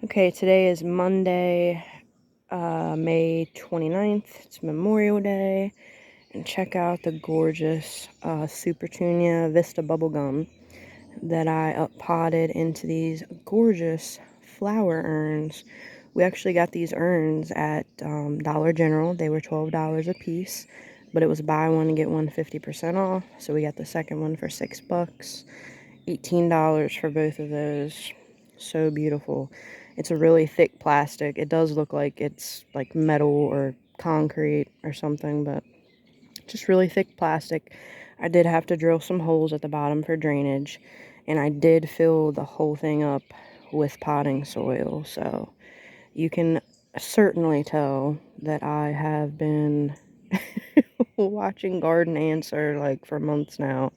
Okay, today is Monday, May 29th. It's Memorial Day. And check out the gorgeous Supertunia Vista bubblegum that I potted into these gorgeous flower urns. We actually got these urns at Dollar General. They were $12 a piece, but it was buy one and get one 50% off. So we got the second one for $6, $18 for both of those. So beautiful. It's a really thick plastic. It does look like it's like metal or concrete or something, but just really thick plastic. I did have to drill some holes at the bottom for drainage, and I did fill the whole thing up with potting soil. So you can certainly tell that I have been watching Garden Answer like for months now,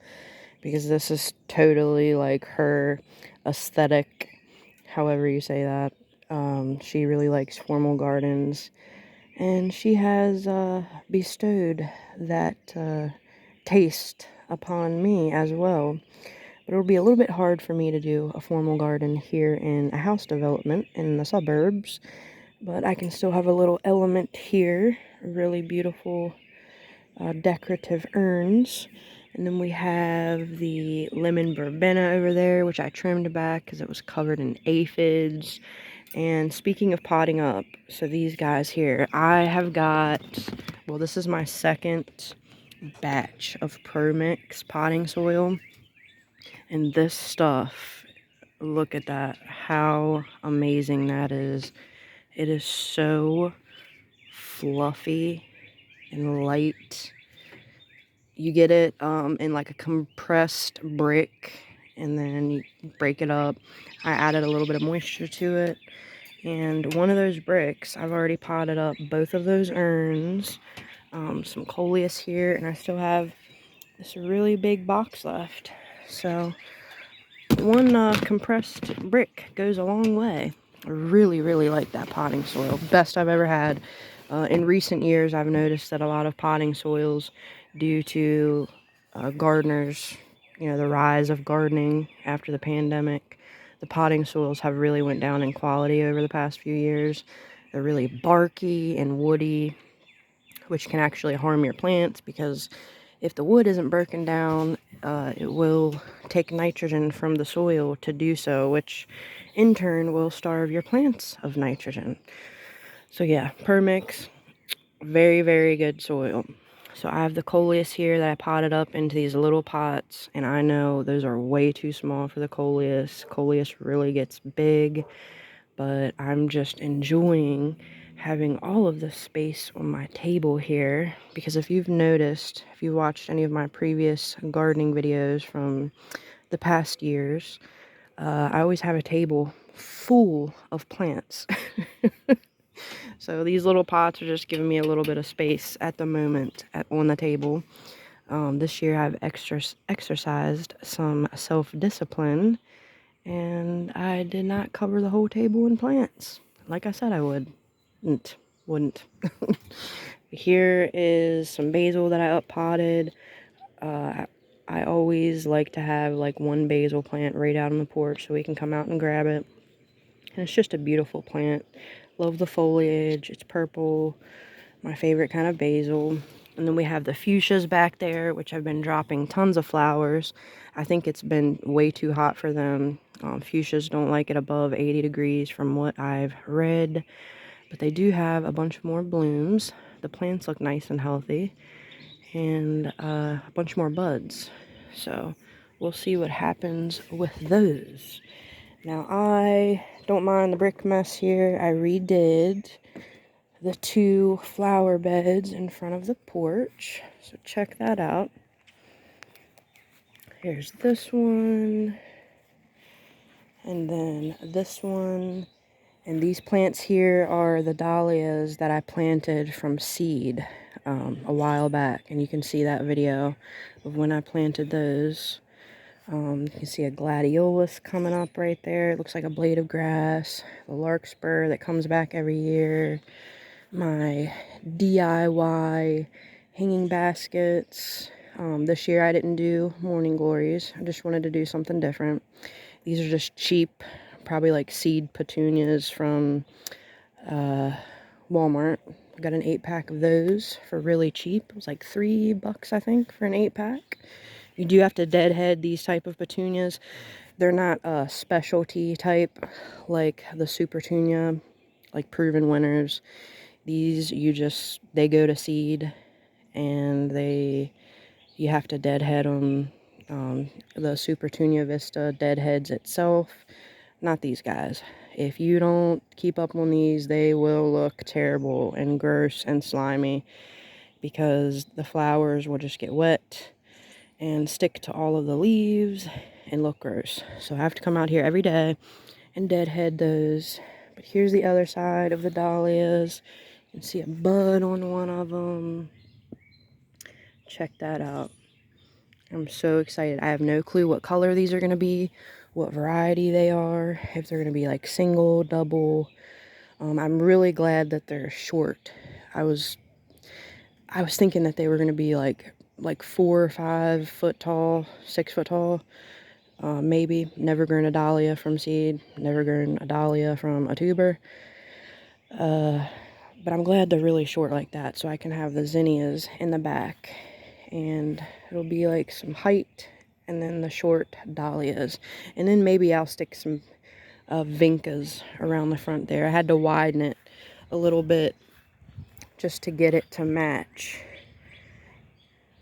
because this is totally like her aesthetic, however you say that. She really likes formal gardens, and she has bestowed that taste upon me as well. But it'll be a little bit hard for me to do a formal garden here in a house development in the suburbs, but I can still have a little element here. Really beautiful decorative urns. And then we have the lemon verbena over there, which I trimmed back because it was covered in aphids. And speaking of potting up, so these guys here, I have got, well, this is my second batch of Pro Mix potting soil. And this stuff, look at that, how amazing that is. It is so fluffy and light. You get it in like a compressed brick, and then you break it up. I added a little bit of moisture to it, and one of those bricks, I've already potted up both of those urns, some coleus here, and I still have this really big box left. So one compressed brick goes a long way. I really, really like that potting soil. Best I've ever had. In recent years, I've noticed that a lot of potting soils, due to gardeners, the rise of gardening after the pandemic, the potting soils have really went down in quality over the past few years. They're really barky and woody, which can actually harm your plants, because if the wood isn't broken down, it will take nitrogen from the soil to do so, which in turn will starve your plants of nitrogen. So yeah, Permix, very, very good soil. So I have the coleus here that I potted up into these little pots, and I know those are way too small for the coleus. Coleus really gets big, but I'm just enjoying having all of the space on my table here, because if you've noticed, if you watched any of my previous gardening videos from the past years, I always have a table full of plants. So these little pots are just giving me a little bit of space at the moment on the table. This year I've exercised some self-discipline, and I did not cover the whole table in plants like I said I would. Wouldn't. Here is some basil that I up-potted. I always like to have like one basil plant right out on the porch so we can come out and grab it. And it's just a beautiful plant. Love the foliage. It's purple. My favorite kind of basil. And then we have the fuchsias back there, which have been dropping tons of flowers. I think it's been way too hot for them. Fuchsias don't like it above 80 degrees from what I've read. But they do have a bunch more blooms. The plants look nice and healthy. And a bunch more buds. So we'll see what happens with those. Now I don't mind the brick mess here. I redid the 2 flower beds in front of the porch. So check that out. Here's this one. And then this one. And these plants here are the dahlias that I planted from seed a while back. And you can see that video of when I planted those. You can see a gladiolus coming up right there. It looks like a blade of grass. The larkspur that comes back every year. My DIY hanging baskets. This year I didn't do morning glories. I just wanted to do something different. These are just cheap probably like seed petunias from Walmart. Got an 8-pack of those for really cheap. It was like $3, I think, for an 8-pack. You do have to deadhead these type of petunias. They're not a specialty type like the Supertunia, like proven winners. These they go to seed, and you have to deadhead them. The Supertunia Vista deadheads itself, not these guys. If you don't keep up on these, they will look terrible and gross and slimy because the flowers will just get wet and stick to all of the leaves and look gross. So I have to come out here every day and deadhead those. But here's the other side of the dahlias. You can see a bud on one of them. Check that out. I'm so excited. I have no clue what color these are going to be, what variety they are, if they're going to be like single, double. I'm really glad that they're short. I was thinking that they were going to be like 4 or 5 foot tall, 6 foot tall. Maybe. Never grown a dahlia from seed, never grown a dahlia from a tuber. But I'm glad they're really short like that, so I can have the zinnias in the back. And it'll be like some height, and then the short dahlias. And then maybe I'll stick some vincas around the front there. I had to widen it a little bit just to get it to match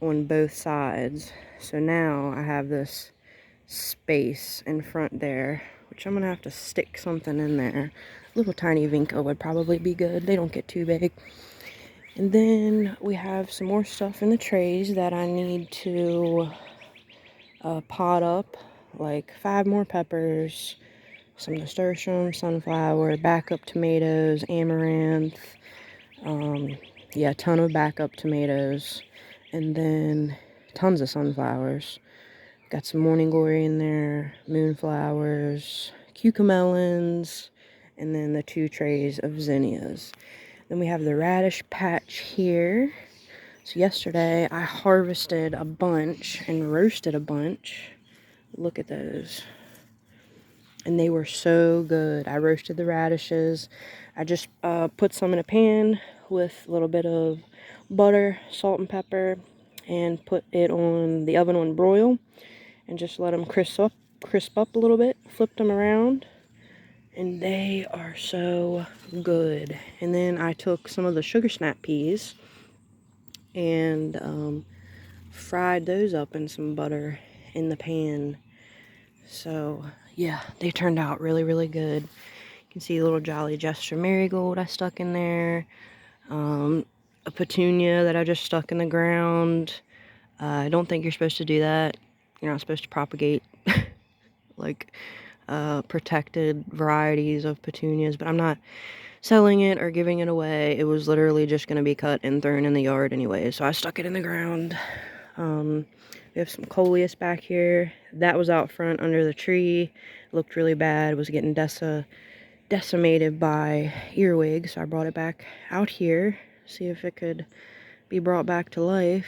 on both sides. So now I have this space in front there, which I'm gonna have to stick something in there. Little tiny vinca would probably be good. They don't get too big. And then we have some more stuff in the trays that I need to pot up, like 5 more peppers, some nasturtium, sunflower, backup tomatoes, amaranth, yeah, a ton of backup tomatoes, and then tons of sunflowers. Got some morning glory in there, moonflowers, cucamelons, and then the 2 trays of zinnias. Then we have the radish patch here. So yesterday I harvested a bunch and roasted a bunch. Look at those. And they were so good. I roasted the radishes. I just put some in a pan with a little bit of butter, salt, and pepper, and put it on the oven on broil, and just let them crisp up a little bit. Flipped them around, and they are so good. And then I took some of the sugar snap peas and fried those up in some butter in the pan. So yeah, they turned out really, really good. You can see a little Jolly Gesture marigold I stuck in there, a petunia that I just stuck in the ground. I don't think you're supposed to do that. You're not supposed to propagate like protected varieties of petunias, but I'm not selling it or giving it away. It was literally just going to be cut and thrown in the yard anyway, so I stuck it in the ground. We have some coleus back here. That was out front under the tree. Looked really bad. Was getting decimated by earwig, so I brought it back out here. See if it could be brought back to life.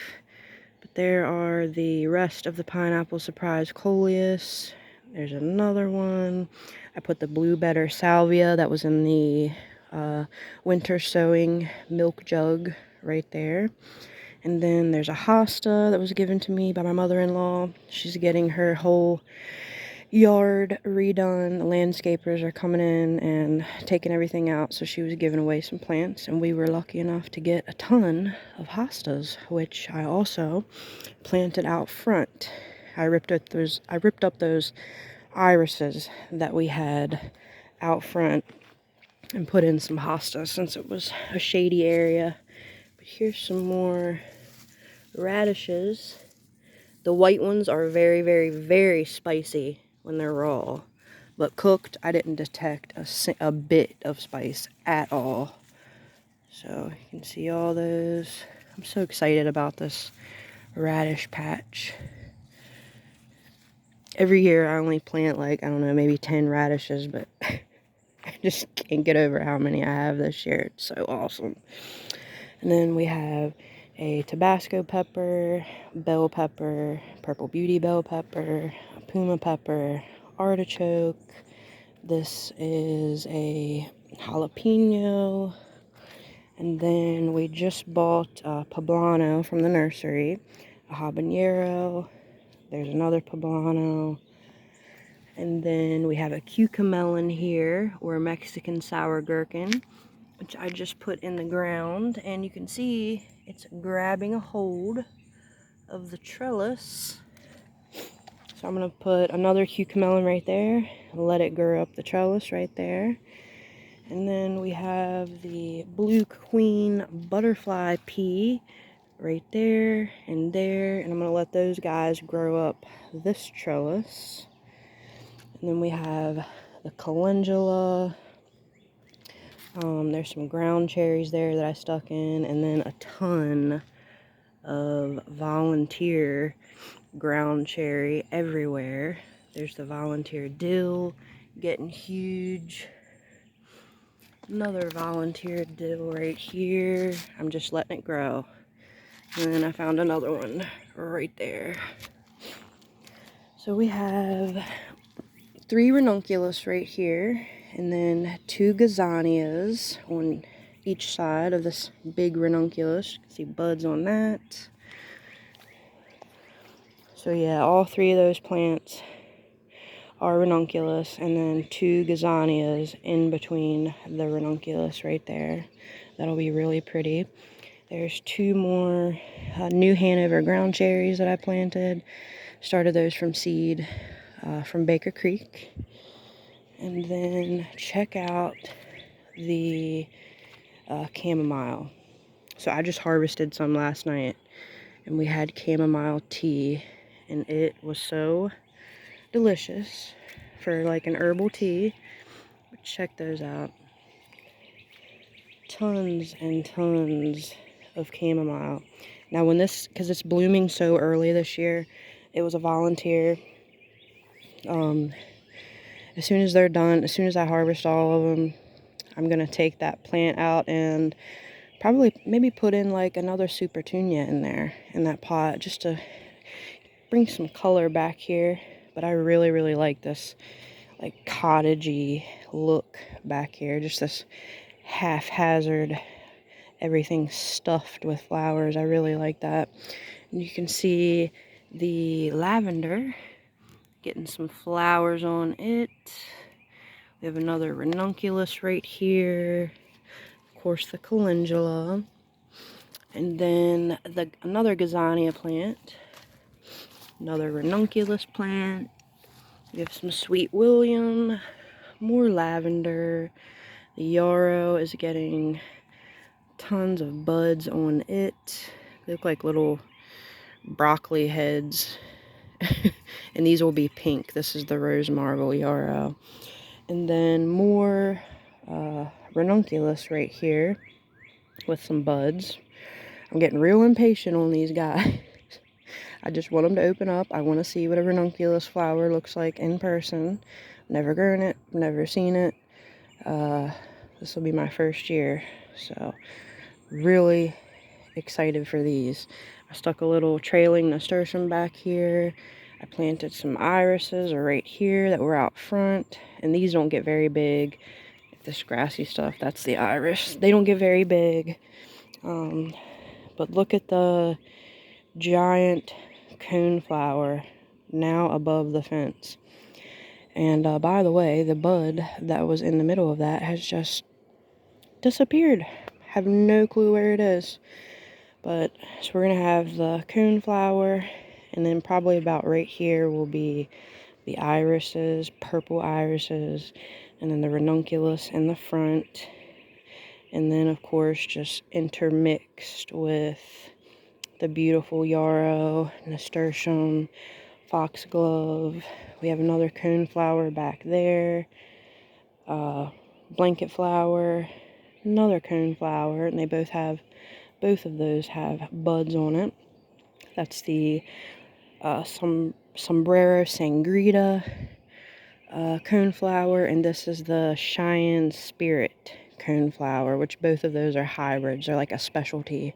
But there are the rest of the pineapple surprise coleus. There's another one. I put the blue better salvia that was in the winter sowing milk jug right there. And then there's a hosta that was given to me by my mother-in-law. She's getting her whole yard redone. The landscapers are coming in and taking everything out, so she was giving away some plants, and we were lucky enough to get a ton of hostas, which I also planted out front. I ripped up those irises that we had out front and put in some hostas since it was a shady area. But here's some more radishes. The white ones are very, very, very spicy when they're raw, but cooked I didn't detect a bit of spice at all. So you can see all those. I'm so excited about this radish patch. Every year I only plant like, I don't know, maybe 10 radishes, but I just can't get over how many I have this year. It's so awesome. And then we have a Tabasco pepper, bell pepper, purple beauty bell pepper, a puma pepper, artichoke, This is a jalapeno. And then we just bought a poblano from the nursery, a habanero. There's another poblano. And then we have a cucamelon here, or a Mexican sour gherkin, which I just put in the ground. And you can see it's grabbing a hold of the trellis. So I'm going to put another cucamelon right there and let it grow up the trellis right there. And then we have the Blue Queen butterfly pea right there and there. And I'm going to let those guys grow up this trellis. And then we have the calendula. There's some ground cherries there that I stuck in. And then a ton of volunteer ground cherry everywhere. There's the volunteer dill getting huge. Another volunteer dill right here. I'm just letting it grow. And then I found another one right there. So we have 3 ranunculus right here, and then 2 gazanias on each side of this big ranunculus. You can see buds on that. So yeah, all 3 of those plants are ranunculus, and then 2 gazanias in between the ranunculus right there. That'll be really pretty. There's 2 more New Hanover ground cherries that I planted. Started those from seed from Baker Creek. And then check out the chamomile. So I just harvested some last night, and we had chamomile tea, and it was so delicious for like an herbal tea. Check those out. Tons and tons of chamomile. Now when this, because it's blooming so early this year, it was a volunteer. As soon as they're done, as soon as I harvest all of them, I'm going to take that plant out and probably maybe put in like another Supertunia in there, in that pot, just to bring some color back here. But I really, really like this like cottagey look back here. Just this haphazard, everything stuffed with flowers. I really like that. And you can see the lavender getting some flowers on it. We have another ranunculus right here. Of course, the calendula. And then another gazania plant. Another ranunculus plant. We have some sweet William. More lavender. The yarrow is getting tons of buds on it. They look like little broccoli heads. And these will be pink. This is the Rose Marble yarrow. And then more ranunculus right here with some buds. I'm getting real impatient on these guys. I just want them to open up. I want to see what a ranunculus flower looks like in person. Never grown it, never seen it. This will be my first year, so really excited for these. I stuck a little trailing nasturtium back here. I planted some irises right here that were out front, and these don't get very big. This grassy stuff, that's the iris. They don't get very big, but look at the giant coneflower now above the fence. And by the way, the bud that was in the middle of that has just disappeared. Have no clue where it is. But so we're gonna have the coneflower, and then probably about right here will be the irises, purple irises, and then the ranunculus in the front. And then of course just intermixed with the beautiful yarrow, nasturtium, foxglove. We have another coneflower back there, blanket flower, another coneflower, and they both of those have buds on it. That's the Sombrero Sangrita coneflower, and this is the Cheyenne Spirit coneflower, which both of those are hybrids. They're like a specialty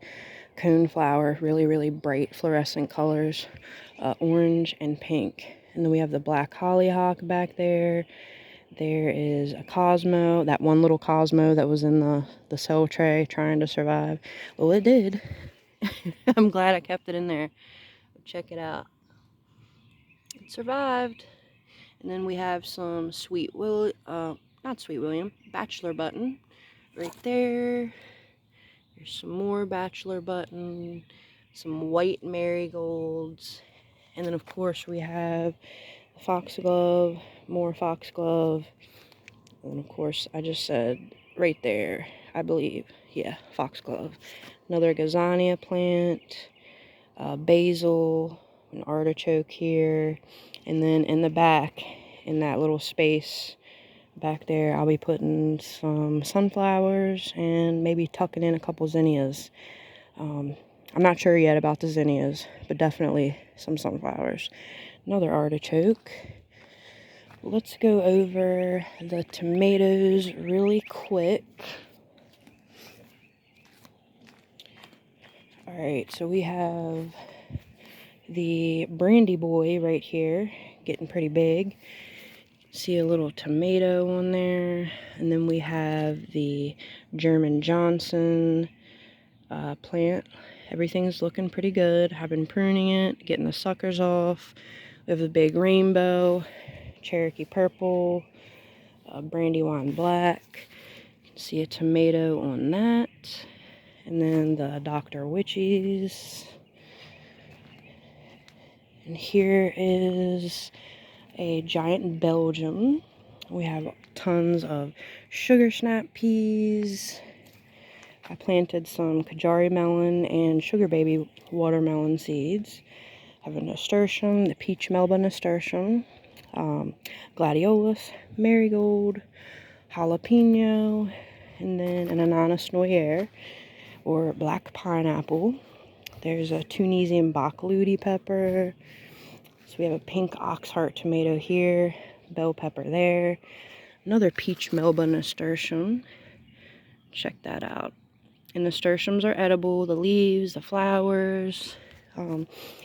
coneflower, really, really bright fluorescent colors, orange and pink. And then we have the black hollyhock back there, there is a Cosmo, that one little Cosmo that was in the cell tray trying to survive. Well, it did. I'm glad I kept it in there. Check it out. It survived. And then we have some not Sweet William, Bachelor Button right there. There's some more Bachelor Button, some white marigolds, and then of course we have foxglove, more foxglove, and of course I just said right there, I believe, yeah, foxglove. Another gazania plant, basil, an artichoke here, and then in the back, in that little space back there, I'll be putting some sunflowers and maybe tucking in a couple zinnias. I'm not sure yet about the zinnias, but definitely some sunflowers. Another artichoke. Let's go over the tomatoes really quick. Alright, so we have the Brandy Boy right here, getting pretty big. See a little tomato on there. And then we have the German Johnson plant. Everything's looking pretty good. I've been pruning it, getting the suckers off. We have the big rainbow, Cherokee purple, Brandywine black. You can see a tomato on that. And then the Dr. Witchies. And here is a giant Belgium. We have tons of sugar snap peas. I planted some Kajari melon and sugar baby watermelon seeds. I have a nasturtium, the peach melba nasturtium, gladiolus, marigold, jalapeno, and then an ananas noyer, or black pineapple. There's a Tunisian bacludi pepper. So we have a pink oxheart tomato here, bell pepper there, another peach melba nasturtium. Check that out. And nasturtiums are edible, the leaves, the flowers,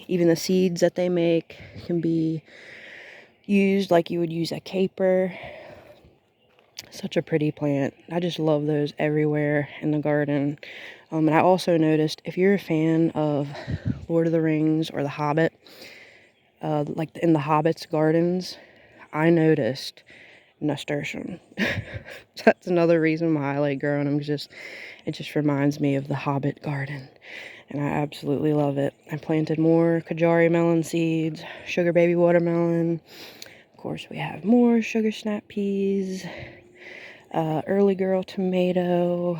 even the seeds that they make can be used like you would use a caper. Such a pretty plant. I just love those everywhere in the garden. And I also noticed, if you're a fan of Lord of the Rings or The Hobbit, like in the Hobbit's gardens, I noticed nasturtium. That's another reason why I like growing them. It just reminds me of the Hobbit garden, and I absolutely love it. I planted more Kajari melon seeds, sugar baby watermelon. Of course, we have more sugar snap peas, early girl tomato,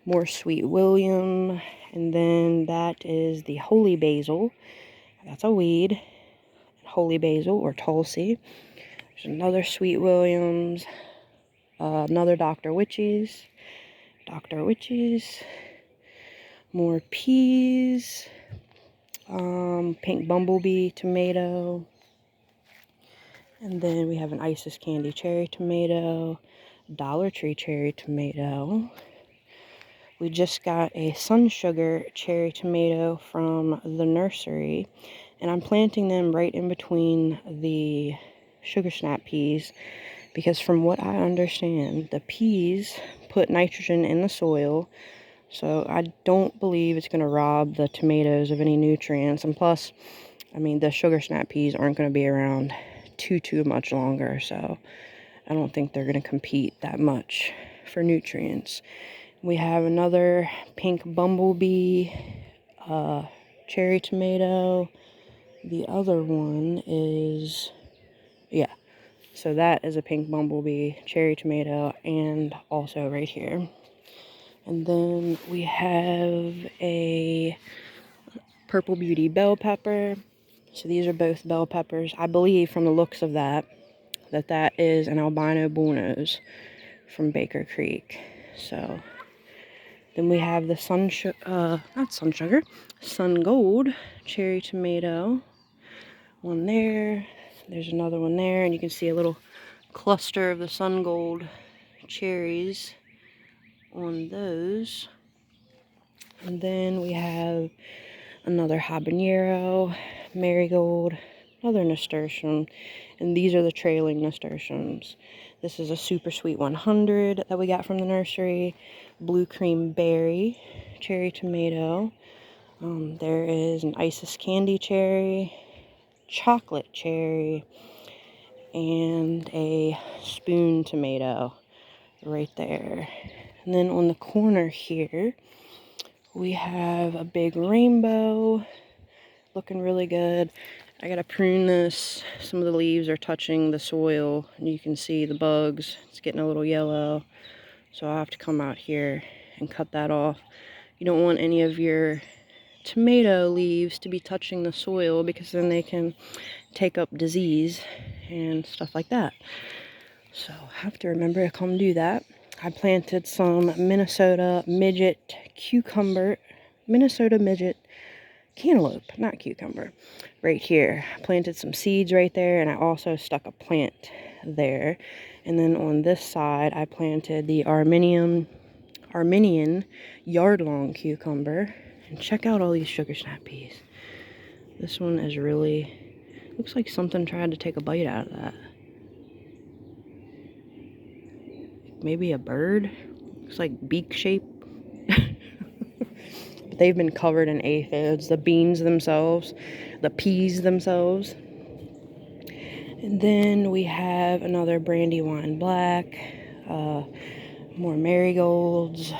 more Sweet William, and then that is the holy basil. That's a weed. Holy basil or Tulsi. There's another Sweet Williams, another Dr. Witchies, more peas, pink bumblebee tomato, and then we have an Isis Candy cherry tomato, Dollar Tree cherry tomato. We just got a Sun Sugar cherry tomato from the nursery, and I'm planting them right in between the sugar snap peas, because from what I understand, the peas put nitrogen in the soil, so I don't believe it's going to rob the tomatoes of any nutrients. And plus, I mean, the sugar snap peas aren't going to be around too much longer, so I don't think they're going to compete that much for nutrients. We have another pink bumblebee cherry tomato. The other one is, yeah, so that is a pink bumblebee cherry tomato, and also right here. And then we have a Purple Beauty bell pepper. So these are both bell peppers. I believe from the looks of that is an albino bullnose from Baker Creek. So then we have the Sun Gold cherry tomato. One there. There's another one there, and you can see a little cluster of the Sun Gold cherries on those. And then we have another habanero, marigold, another nasturtium, and these are the trailing nasturtiums. This is a super sweet 100 that we got from the nursery, blue cream berry, cherry tomato. There is an Isis candy cherry, chocolate cherry, and a spoon tomato right there. And then on the corner here, we have a big rainbow, looking really good. I gotta prune this. Some of the leaves are touching the soil, and you can see the bugs. It's getting a little yellow, so I'll have to come out here and cut that off. You don't want any of your tomato leaves to be touching the soil, because then they can take up disease and stuff like that. So I have to remember to come do that. I planted some Minnesota midget cantaloupe, not cucumber, right here. I planted some seeds right there, and I also stuck a plant there. And then on this side, I planted the Armenian yard-long cucumber. And check out all these sugar snap peas. This one is really, looks like something tried to take a bite out of that. Maybe a bird? Looks like beak shape. But they've been covered in aphids, the beans themselves, the peas themselves. And then we have another Brandywine Black, more marigolds,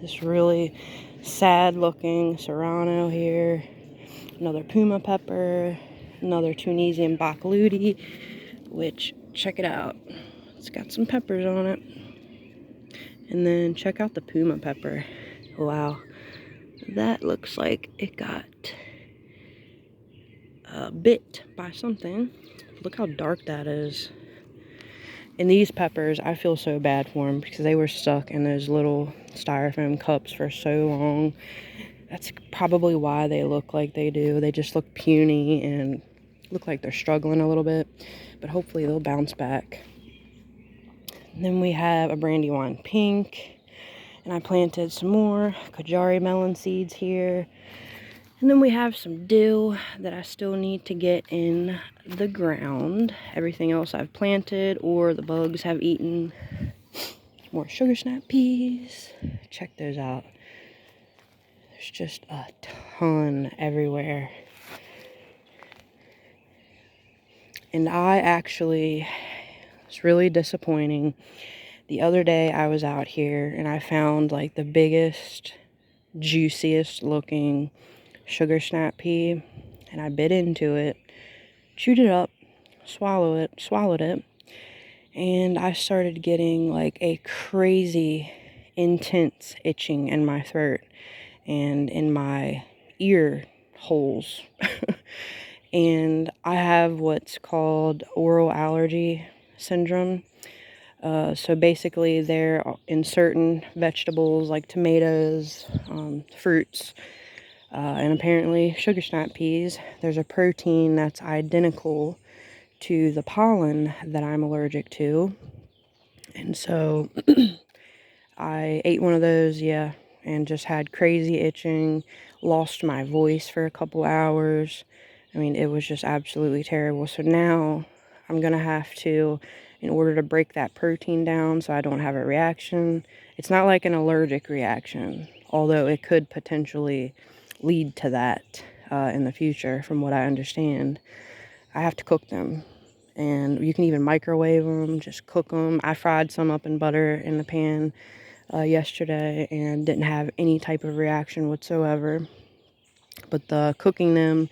this really sad looking serrano here, another Puma pepper, another Tunisian Bakludi, which, check it out, it's got some peppers on it. And then check out the Puma pepper. Wow, that looks like it got bit by something. Look how dark that is. And these peppers, I feel so bad for them, because they were stuck in those little styrofoam cups for so long. That's probably why they look like they do. They just look puny and look like they're struggling a little bit, but hopefully they'll bounce back. And then we have a Brandywine Pink, and I planted some more Kajari melon seeds here. And then we have some dill that I still need to get in the ground. Everything else I've planted or the bugs have eaten. More sugar snap peas. Check those out. There's just a ton everywhere. And it's really disappointing. The other day I was out here and I found like the biggest, juiciest looking sugar snap pea, and I bit into it, chewed it up, swallowed it, and I started getting like a crazy intense itching in my throat and in my ear holes. And I have what's called oral allergy syndrome. So basically they're in certain vegetables like tomatoes, fruits, and apparently sugar snap peas, there's a protein that's identical to the pollen that I'm allergic to. And so I ate one of those, and just had crazy itching, lost my voice for a couple hours. I mean, it was just absolutely terrible. So now I'm going to have to, in order to break that protein down so I don't have a reaction, it's not like an allergic reaction, although it could potentially lead to that in the future, from what I understand. I have to cook them, and you can even microwave them, just cook them. I fried some up in butter in the pan yesterday and didn't have any type of reaction whatsoever. But the cooking them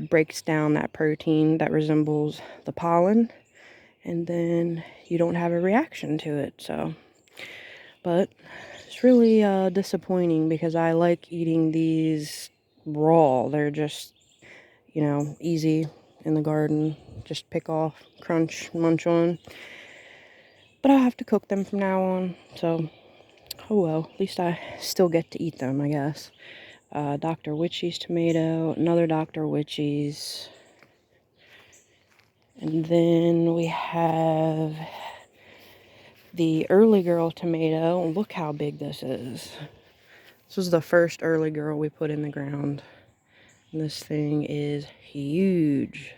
breaks down that protein that resembles the pollen, and then you don't have a reaction to it. So, but it's really disappointing, because I like eating these raw. They're just, easy in the garden, just pick off, crunch, munch on. But I'll have to cook them from now on, so oh well, at least I still get to eat them, I guess. Dr. Witchy's tomato, another Dr. Witchy's. And then we have the Early Girl tomato. Look how big this is. This was the first Early Girl we put in the ground. And this thing is huge.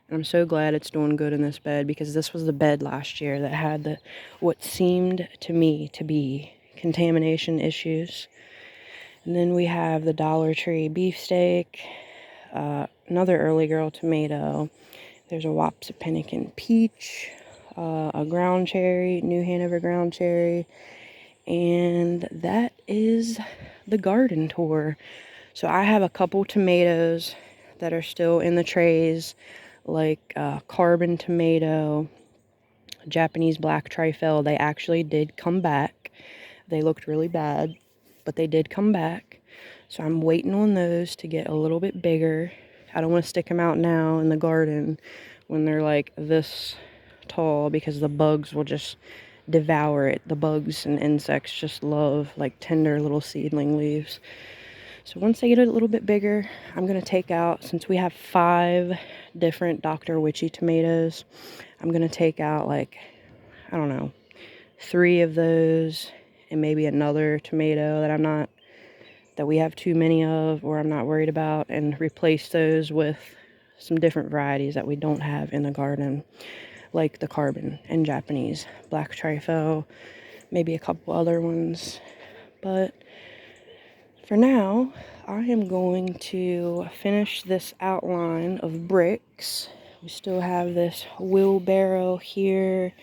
And I'm so glad it's doing good in this bed, because this was the bed last year that had what seemed to me to be contamination issues. And then we have the Dollar Tree beefsteak, another Early Girl tomato. There's a Wapsipinicon peach, a ground cherry, New Hanover ground cherry, and that is the garden tour. So I have a couple tomatoes that are still in the trays, like carbon tomato, Japanese black trifle. They actually did come back. They looked really bad, but they did come back. So I'm waiting on those to get a little bit bigger. I don't want to stick them out now in the garden when they're like this tall, because the bugs will just devour it. The bugs and insects just love like tender little seedling leaves. So once they get a little bit bigger, I'm going to take out, since we have 5 different Dr. Witchy tomatoes, I'm going to take out like, I don't know, 3 of those, and maybe another tomato that we have too many of, or I'm not worried about, and replace those with some different varieties that we don't have in the garden, like the carbon and Japanese black trifle, maybe a couple other ones. But for now, I am going to finish this outline of bricks. We still have this wheelbarrow here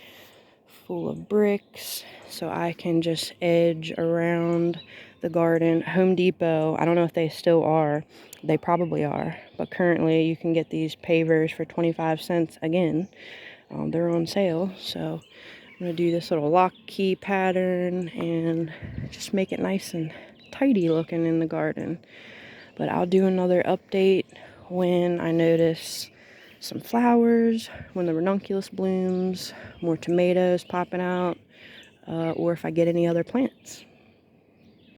full of bricks, so I can just edge around the garden. Home Depot, I don't know if they still are. They probably are, but currently you can get these pavers for 25 cents again. They're on sale, so I'm going to do this little lock key pattern and just make it nice and tidy looking in the garden. But I'll do another update when I notice some flowers, when the ranunculus blooms, more tomatoes popping out, or if I get any other plants.